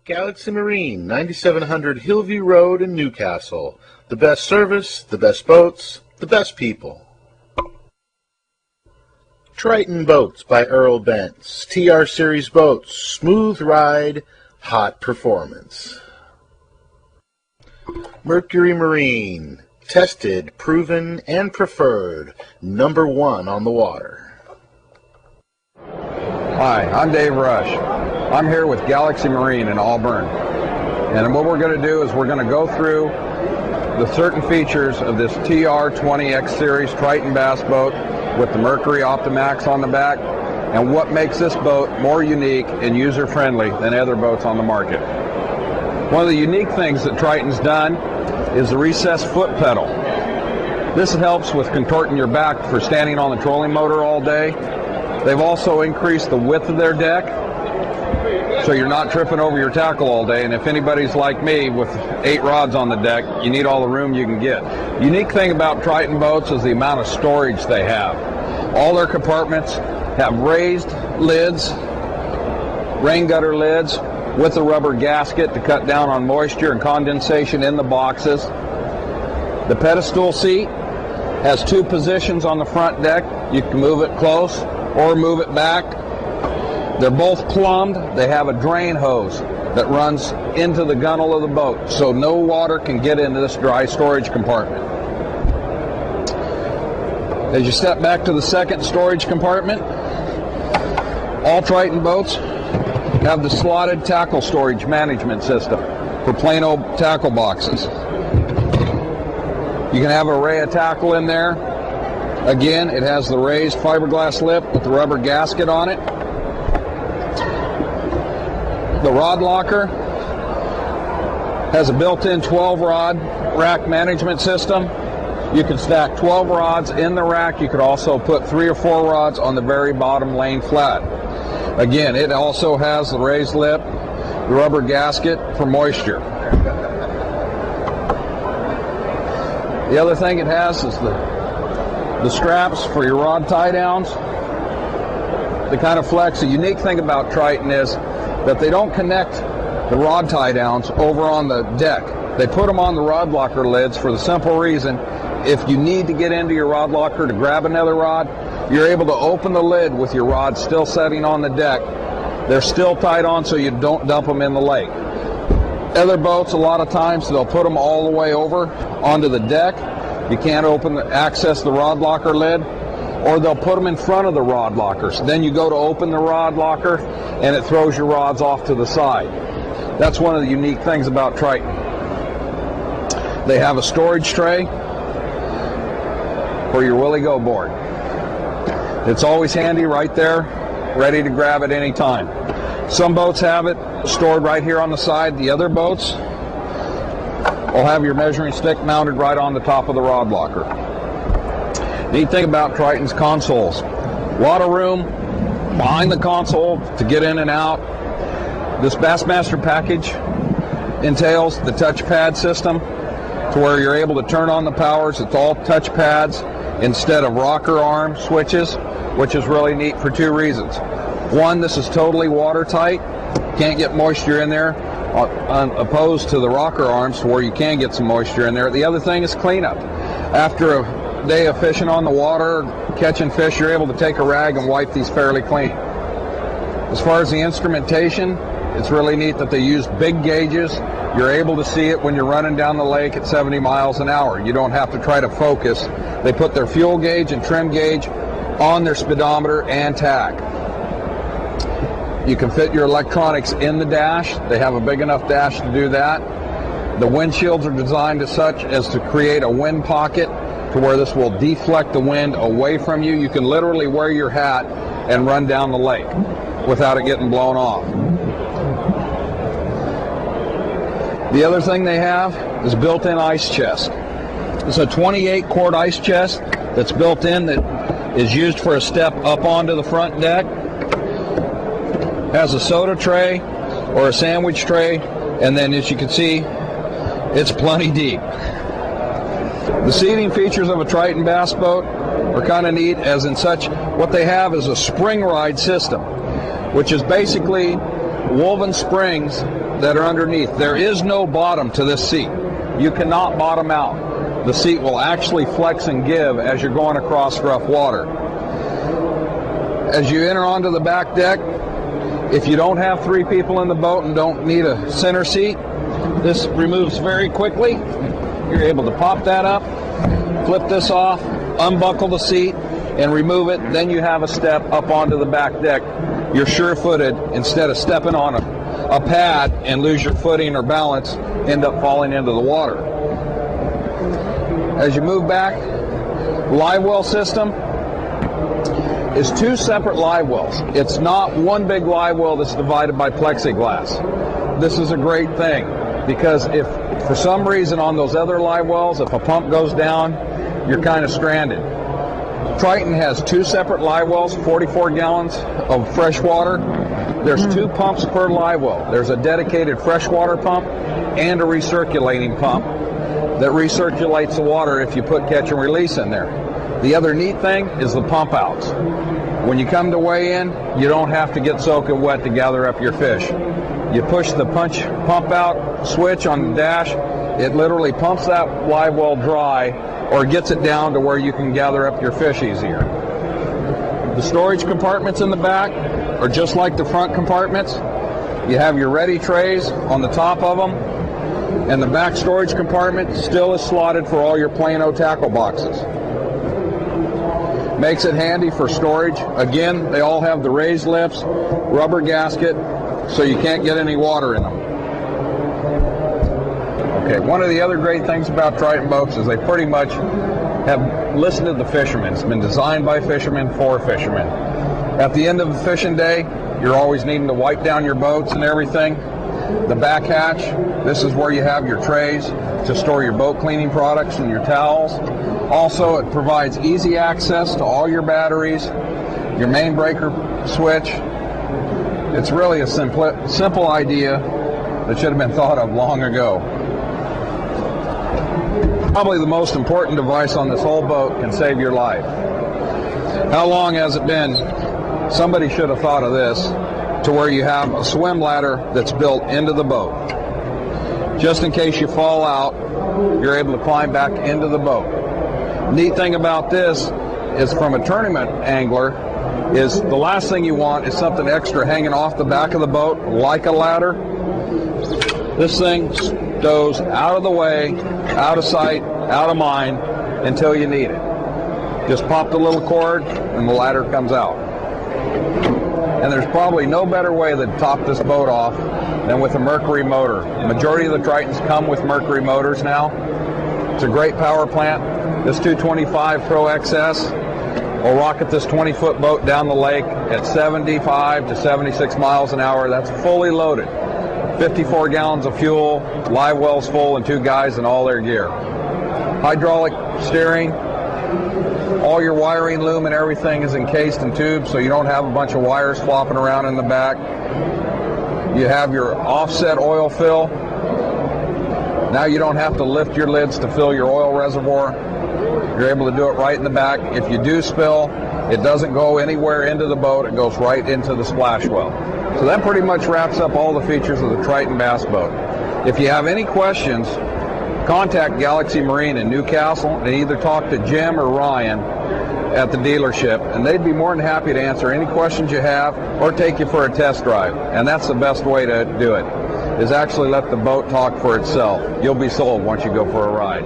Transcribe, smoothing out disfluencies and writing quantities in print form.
Galaxie Marine, 9700 Hillview Road in Newcastle. The best service, the best boats, the best people. Triton Boats by Earl Bentz. TR Series boats. Smooth ride, hot performance. Mercury Marine. Tested, proven, and preferred. #1 on the water. Hi, I'm Dave Rush. I'm here with Galaxie Marine in Auburn. And what we're going to do is we're going to go through the certain features of this Tr-20x series Triton bass boat with the Mercury Optimax on the back, and what makes this boat more unique and user-friendly than other boats on the market. One of the unique things that Triton's done is the recessed foot pedal. This helps with contorting your back for standing on the trolling motor all day. They've also increased the width of their deck, so you're not tripping over your tackle all day. And if anybody's like me with 8 rods on the deck, you need all the room you can get. Unique thing about Triton boats is the amount of storage they have. All their compartments have raised lids, rain gutter lids, with a rubber gasket to cut down on moisture and condensation in the boxes. The pedestal seat has 2 positions on the front deck. You can move it close or move it back. They're both plumbed. They have a drain hose that runs into the gunnel of the boat, so no water can get into this dry storage compartment. As you step back to the second storage compartment, all Triton boats have the slotted tackle storage management system for plain old tackle boxes. You can have an array of tackle in there. Again, it has the raised fiberglass lip with the rubber gasket on it. The rod locker has a built-in 12-rod rack management system. You can stack 12 rods in the rack. You could also put 3 or 4 rods on the very bottom laying flat. Again, it also has the raised lip, the rubber gasket for moisture. The other thing it has is the straps for your rod tie downs. They kind of flex. The unique thing about Triton is that they don't connect the rod tie downs over on the deck. They put them on the rod locker lids for the simple reason, if you need to get into your rod locker to grab another rod, you're able to open the lid with your rod still setting on the deck. They're still tied on so you don't dump them in the lake. Other boats, a lot of times, they'll put them all the way over onto the deck. You can't access the rod locker lid, or they'll put them in front of the rod lockers. Then you go to open the rod locker and it throws your rods off to the side. That's one of the unique things about Triton. They have a storage tray for your Willie Go board. It's always handy right there, ready to grab at any time. Some boats have it stored right here on the side. The other boats will have your measuring stick mounted right on the top of the rod locker. Neat thing about Triton's consoles. A lot of room behind the console to get in and out. This Bassmaster package entails the touchpad system to where you're able to turn on the powers. It's all touch pads instead of rocker arm switches, which is really neat for 2 reasons. One, this is totally watertight. Can't get moisture in there, opposed to the rocker arms where you can get some moisture in there. The other thing is cleanup. After a day of fishing on the water, catching fish, you're able to take a rag and wipe these fairly clean. As far as the instrumentation, it's really neat that they use big gauges. You're able to see it when you're running down the lake at 70 miles an hour. You don't have to try to focus. They put their fuel gauge and trim gauge on their speedometer and tach. You can fit your electronics in the dash. They have a big enough dash to do that. The windshields are designed as such as to create a wind pocket to where this will deflect the wind away from you. You can literally wear your hat and run down the lake without it getting blown off. The other thing they have is built-in ice chest. It's a 28-quart ice chest that's built in that is used for a step up onto the front deck. Has a soda tray or a sandwich tray, and then as you can see, it's plenty deep. The seating features of a Triton bass boat are kind of neat, as in such, what they have is a spring ride system, which is basically woven springs that are underneath. There is no bottom to this seat. You cannot bottom out. The seat will actually flex and give as you're going across rough water. As you enter onto the back deck, if you don't have 3 people in the boat and don't need a center seat, this removes very quickly. You're able to pop that up, flip this off, unbuckle the seat, and remove it. Then you have a step up onto the back deck. You're sure-footed instead of stepping on a pad and lose your footing or balance, end up falling into the water. As you move back, live well system is 2 separate live wells. It's not one big live well that's divided by plexiglass. This is a great thing because if for some reason on those other live wells, if a pump goes down, you're kind of stranded. Triton has 2 separate live wells, 44 gallons of fresh water. There's 2 pumps per live well. There's a dedicated freshwater pump and a recirculating pump that recirculates the water if you put catch and release in there. The other neat thing is the pump outs. When you come to weigh in, you don't have to get soaking wet to gather up your fish. You push the pump out switch on the dash, it literally pumps that live well dry or gets it down to where you can gather up your fish easier. The storage compartments in the back are just like the front compartments. You have your ready trays on the top of them, and the back storage compartment still is slotted for all your Plano tackle boxes. Makes it handy for storage. Again, they all have the raised lips, rubber gasket, so you can't get any water in them. Okay, one of the other great things about Triton boats is they pretty much have listened to the fishermen. It's been designed by fishermen for fishermen. At the end of the fishing day, you're always needing to wipe down your boats and everything. The back hatch, this is where you have your trays to store your boat cleaning products and your towels. Also, it provides easy access to all your batteries, your main breaker switch. It's really a simple idea that should have been thought of long ago. Probably the most important device on this whole boat can save your life. How long has it been? Somebody should have thought of this, to where you have a swim ladder that's built into the boat. Just in case you fall out, you're able to climb back into the boat. Neat thing about this is, from a tournament angler, is the last thing you want is something extra hanging off the back of the boat like a ladder. This thing goes out of the way, out of sight, out of mind until you need it. Just pop the little cord and the ladder comes out. And there's probably no better way to top this boat off than with a Mercury motor. The majority of the Tritons come with Mercury motors now. It's a great power plant. This 225 Pro XS will rocket this 20-foot boat down the lake at 75 to 76 miles an hour. That's fully loaded. 54 gallons of fuel, live wells full, and 2 guys in all their gear. Hydraulic steering. All your wiring loom and everything is encased in tubes, so you don't have a bunch of wires flopping around in the back. You have your offset oil fill. Now you don't have to lift your lids to fill your oil reservoir. You're able to do it right in the back. If you do spill, it doesn't go anywhere into the boat. It goes right into the splash well. So that pretty much wraps up all the features of the Triton bass boat. If you have any questions, contact Galaxie Marine in Newcastle and either talk to Jim or Ryan at the dealership, and they'd be more than happy to answer any questions you have or take you for a test drive. And that's the best way to do it, is actually let the boat talk for itself. You'll be sold once you go for a ride.